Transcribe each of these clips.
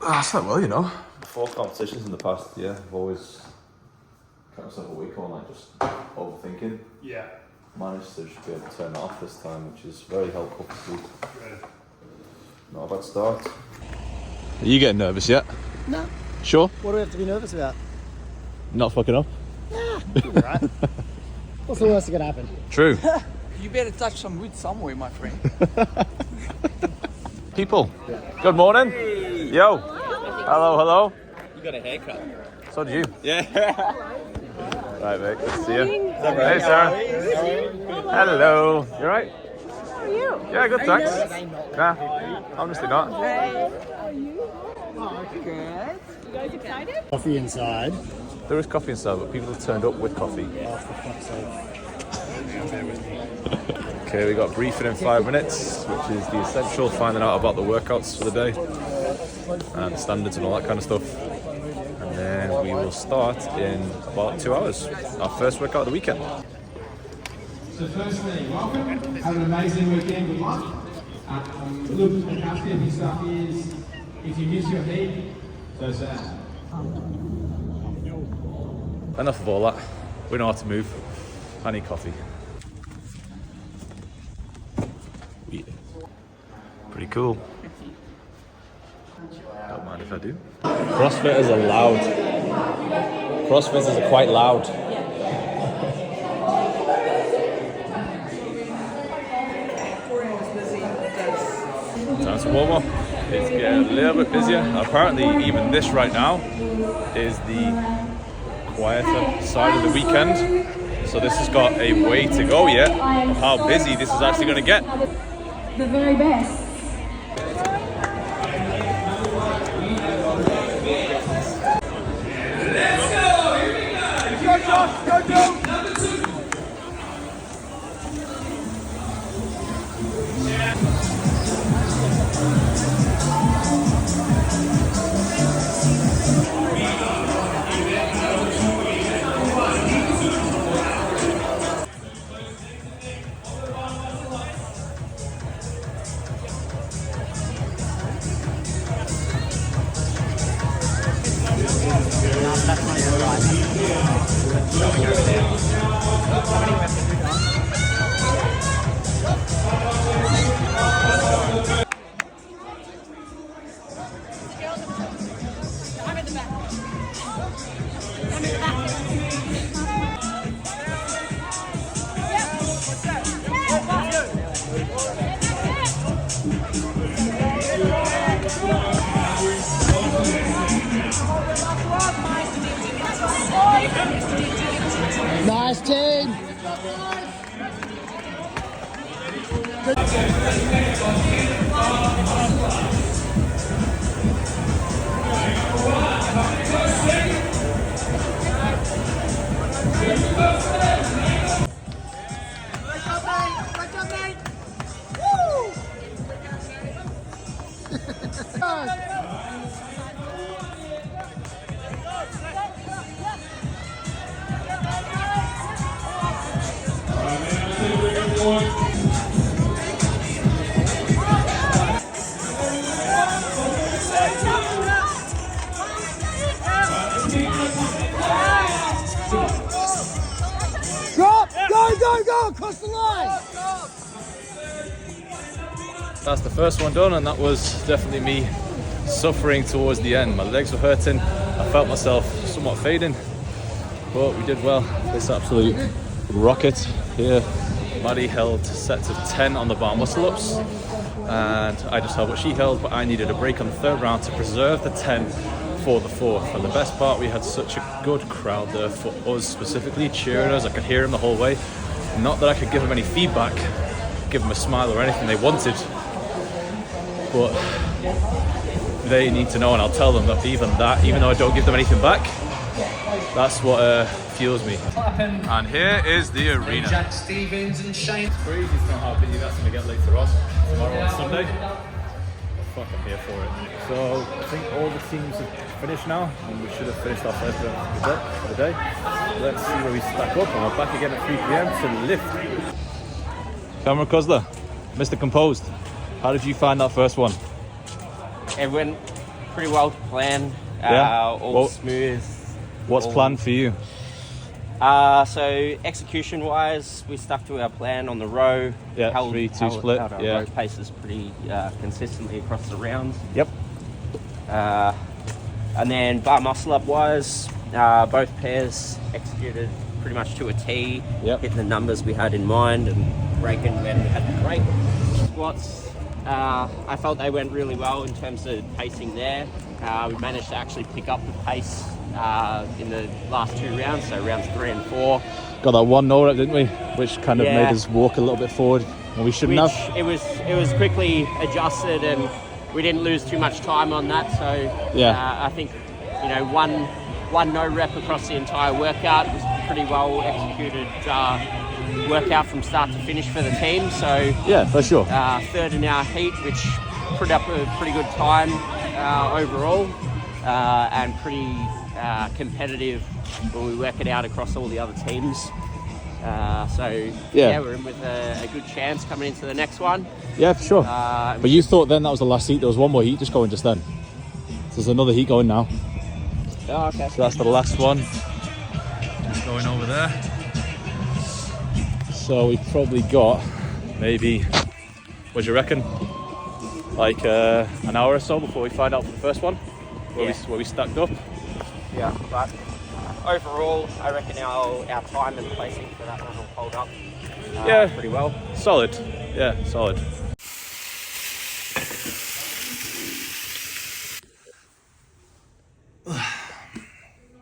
That's not well, you know. Before competitions in the past, yeah, I've always kept myself awake all night just overthinking. Yeah. Managed to just be able to turn it off this time, which is very helpful for sleep. Good. Not a bad start. Are you getting nervous yet? No. Sure? What do we have to be nervous about? Not fucking up? Nah, you'll be right. What's the worst that could happen? True. You better touch some wood somewhere, my friend. People, good morning. Hey. Yo. Hello, hello. You got a haircut. So do you. Yeah. Right, mate. Good to see you. Hey, Sarah. Hello. You alright? How are you? Yeah, good, thanks. Nah, honestly not. Hey. How are you? Oh, good. You guys excited? Coffee inside. There is coffee inside, but people have turned up with coffee. Oh, for fuck's sake. Bear with me. Okay, we got a briefing in 5 minutes, which is the essential, finding out about the workouts for the day and standards and all that kind of stuff. And then we will start in about 2 hours. Our first workout of the weekend. So firstly, welcome. Have an amazing weekend. Good luck. Look, the housekeeping stuff is, if you miss your heat, so sad. Enough of all that. We know how to move. I need coffee. Yeah. Pretty cool. Don't mind if I do. CrossFitters are loud. CrossFitters are quite loud. Time to warm up. It's getting a little bit busier. Apparently, even this right now is the quieter side of the weekend. So this has got a way to go yet of how busy this is actually going to get. The very best. Go, Josh! Go, Joe! Nice team. Drop! Go! Across the line! That's the first one done, and that was definitely me suffering towards the end. My legs were hurting. I felt myself somewhat fading, but we did well. This absolute rocket here. Maddie held sets of 10 on the bar muscle ups, and I just held what she held, but I needed a break on the third round to preserve the 10 for the fourth. And the best part, we had such a good crowd there for us specifically, cheering us. I could hear them the whole way. Not that I could give them any feedback, give them a smile or anything they wanted, but they need to know, and I'll tell them that even though I don't give them anything back, that's what fuels me. And here is the arena. Jack Stevens and Shane. It's crazy to know how busy that's going to get later on. Tomorrow on Sunday. Fuck, I'm here for it. So I think all the teams have finished now, and we should have finished our first round for the day. Let's see where we stack up, and we're back again at 3 p.m. to lift. Cameron Kusler, Mr. Composed, how did you find that first one? It went pretty well to plan. Yeah. All Well, smooth. What's planned for you? So execution-wise, we stuck to our plan on the row. Yeah, 3-2 split. Held our Yeah. row paces pretty consistently across the rounds. Yep. And then bar muscle-up wise, both pairs executed pretty much to a T. Yep. Hit the numbers we had in mind and breaking when we had the break. Squats, I felt they went really well in terms of pacing there. We managed to actually pick up the pace in the last 2 rounds, so rounds 3 and 4. Got that 1 no rep, didn't we? Which kind of Yeah. made us walk a little bit forward, and we shouldn't Which have. it was quickly adjusted, and we didn't lose too much time on that. So Yeah. I think one no rep across the entire workout was pretty well executed workout from start to finish for the team. So Yeah, for sure. third in our heat, which put up a pretty good time overall, and pretty competitive when we work it out across all the other teams. So Yeah. we're in with a good chance coming into the next one. Yeah, for sure. But you thought then that was the last heat. There was one more heat just going just then. So there's another heat going now. Oh, okay. So that's the last one. Just going over there. So we've probably got maybe, what do you reckon? Like an hour or so before we find out for the first one, where we stacked up. Yeah, but overall, I reckon our time and placing for that one will hold up pretty well. Solid. Yeah, solid.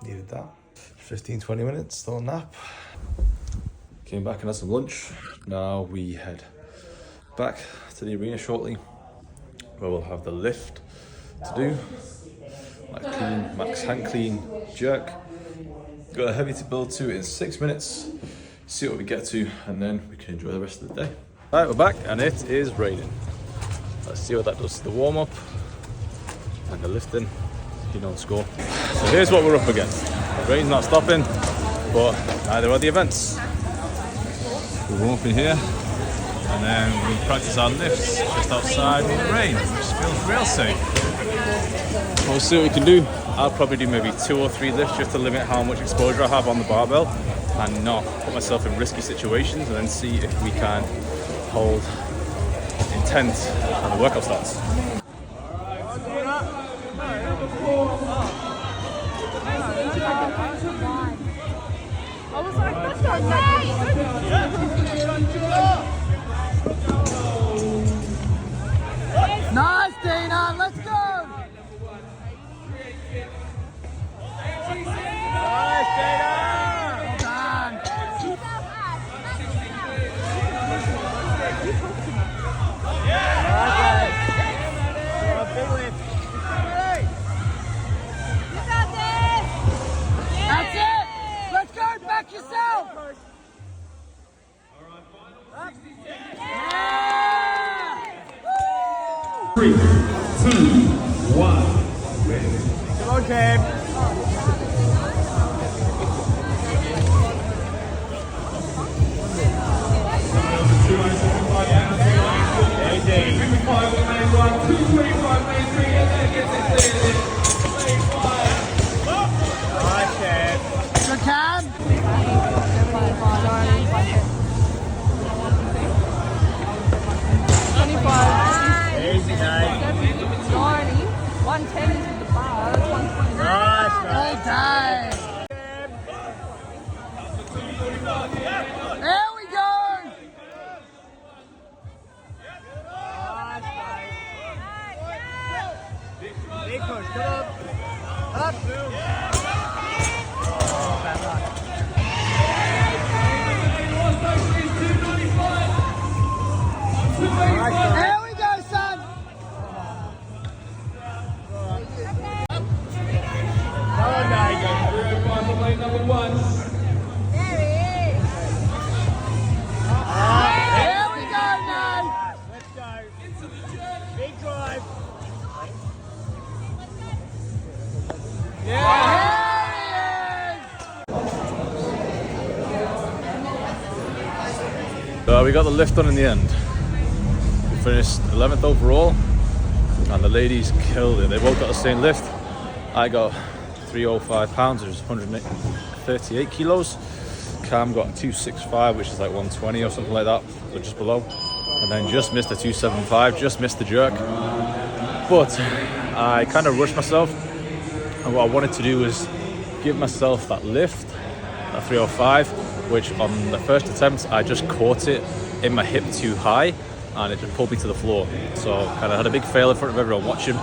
Needed that. 15-20 minutes, still a nap. Came back and had some lunch. Now we head back to the arena shortly, where we'll have the lift to do. Like clean, max hand clean, jerk. Got a heavy to build to in 6 minutes. See what we get to, and then we can enjoy the rest of the day. All right, we're back, and it is raining. Let's see what that does to the warm up and the lifting. You don't score. So here's what we're up against. The rain's not stopping, but neither are the events. We warm up in here, and then we practice our lifts just outside in the rain, which feels real safe. We'll see what we can do. I'll probably do maybe 2 or 3 lifts just to limit how much exposure I have on the barbell and not put myself in risky situations, and then see if we can hold intent when the workout starts. I was like, that's not nice. Nice, Dina. Let's go. Nice, Dina. Well done. That's it. Let's go. Back yourself. Yeah. 3, 2, 1. Ready. Come on, Cam. Good, Cam. Easy, Nate. 110 is with the bar. That's 120. Nice, all day. There we go. Big push, come on. Up. There we go, son. Come on, Nate. Number 1. There we go, Nate. Let's go. Big drive. Yeah. So we got the lift done in the end. We finished 11th overall. and the ladies killed it. They both got the same lift. I got 305 pounds, which is 138 kilos. Cam got 265, which is like 120 or something like that, so just below. And then just missed the 275, just missed the jerk. But I kind of rushed myself, and what I wanted to do was give myself that lift, that 305, which on the first attempt I just caught it in my hip too high, and it just pulled me to the floor. So kind of had a big fail in front of everyone watching,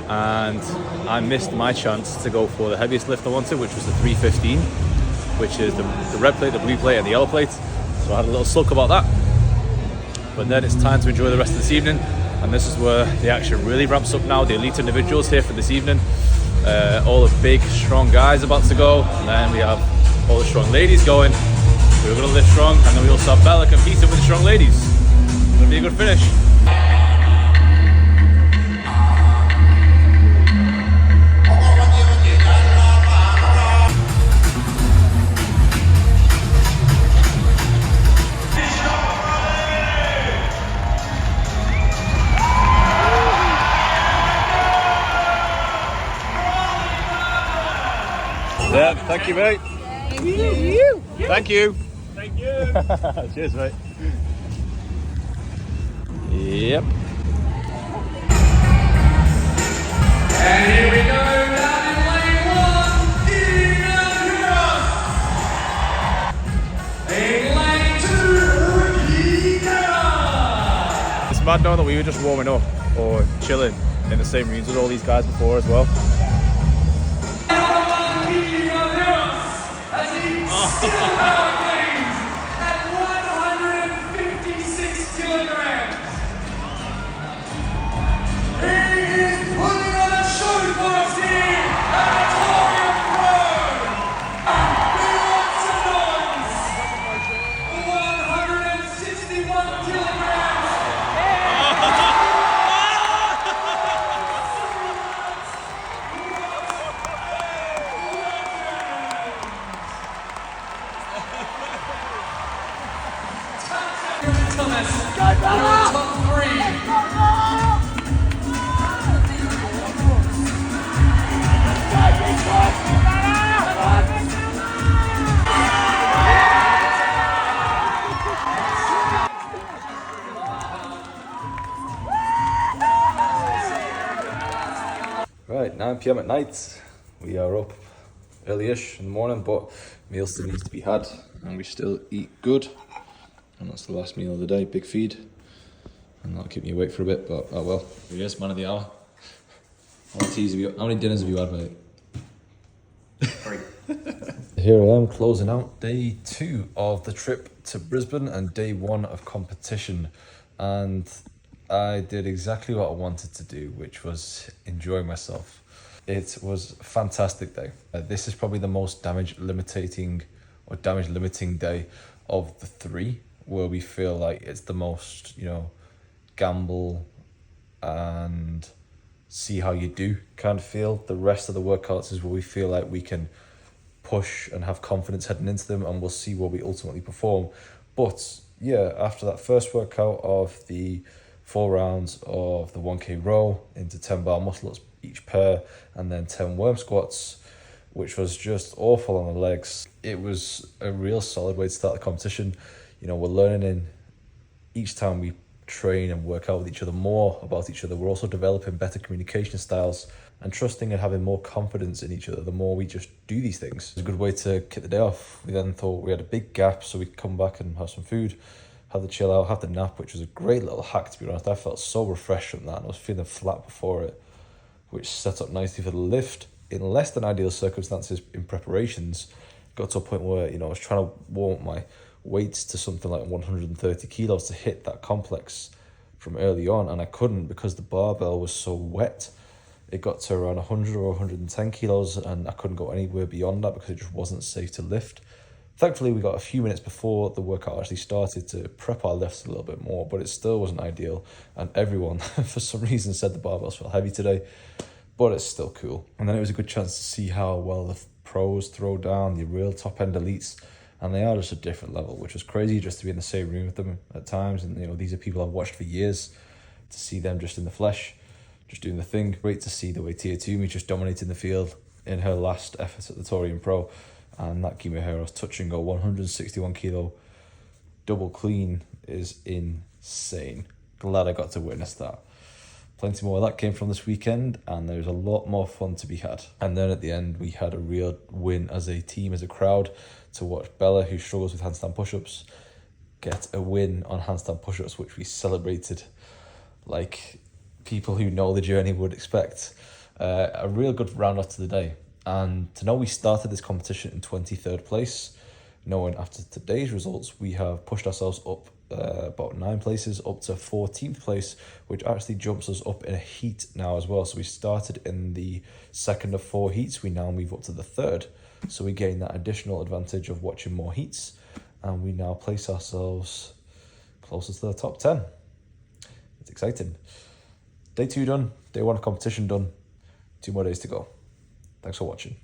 and I missed my chance to go for the heaviest lift I wanted, which was the 315, which is the red plate, the blue plate, and the yellow plate. So I had a little sulk about that. But then it's time to enjoy the rest of this evening, and this is where the action really ramps up now. The elite individuals here for this evening. All the big, strong guys about to go, and then we have all the strong ladies going. We're going to lift strong, and then we also have Bella competing with the strong ladies. It's going to be a good finish. Yeah, thank you, mate. Thank you. Thank you. Thank you. Cheers, mate. Yep. And here we go, down in lane 1, Gui Malherios. In lane 2, Gui. It's mad knowing that we were just warming up or chilling in the same rooms with all these guys before as well. Still Hurricanes at 156 kilograms. He is putting on a show for us here at TORIAN Road. We want some noise. 161 kilograms. Top 3. Right, 9 PM at night. We are up early-ish in the morning, but meal still needs to be had, and we still eat good. And that's the last meal of the day, big feed. And that'll keep me awake for a bit, but oh well. Yes, man of the hour. How many dinners have you had, mate? 3. Here I am closing out day 2 of the trip to Brisbane and day 1 of competition. And I did exactly what I wanted to do, which was enjoy myself. It was a fantastic day. This is probably the most damage limiting day of the 3, where we feel like it's the most, gamble and see how you do kind of feel. The rest of the workouts is where we feel like we can push and have confidence heading into them, and we'll see where we ultimately perform. But yeah, after that first workout of the 4 rounds of the 1K row into 10 bar muscle ups each pair, and then 10 worm squats, which was just awful on the legs. It was a real solid way to start the competition. We're learning in each time we train and work out with each other more about each other. We're also developing better communication styles and trusting and having more confidence in each other the more we just do these things. It's a good way to kick the day off. We then thought we had a big gap, so we could come back and have some food, have the chill out, have the nap, which was a great little hack, to be honest. I felt so refreshed from that, and I was feeling flat before it, which set up nicely for the lift. In less than ideal circumstances in preparations, got to a point where, I was trying to warm up my weights to something like 130 kilos to hit that complex from early on, and I couldn't because the barbell was so wet. It got to around 100 or 110 kilos, and I couldn't go anywhere beyond that because it just wasn't safe to lift. Thankfully, we got a few minutes before the workout actually started to prep our lifts a little bit more, but it still wasn't ideal, and everyone, for some reason, said the barbells felt heavy today, but it's still cool. And then it was a good chance to see how well the pros throw down, the real top-end elites, and they are just a different level, which was crazy just to be in the same room with them at times. And these are people I've watched for years. To see them just in the flesh, just doing the thing. Great to see the way Tia Toomey just dominating the field in her last effort at the Torian Pro, and that Gui Malherios touch and go 161 kilo double clean is insane. Glad I got to witness that. Plenty more of that came from this weekend, and there's a lot more fun to be had. And then at the end, we had a real win as a team, as a crowd, to watch Bella, who struggles with handstand push-ups, get a win on handstand push-ups, which we celebrated like people who know the journey would expect. A real good round up to the day. And to know we started this competition in 23rd place, knowing after today's results, we have pushed ourselves up about 9 places up to 14th place, which actually jumps us up in a heat now as well. So we started in the second of 4 heats. We now move up to the 3rd. So we gain that additional advantage of watching more heats. And we now place ourselves closer to the top 10. It's exciting. Day 2 done. Day 1 of competition done. 2 more days to go. Thanks for watching.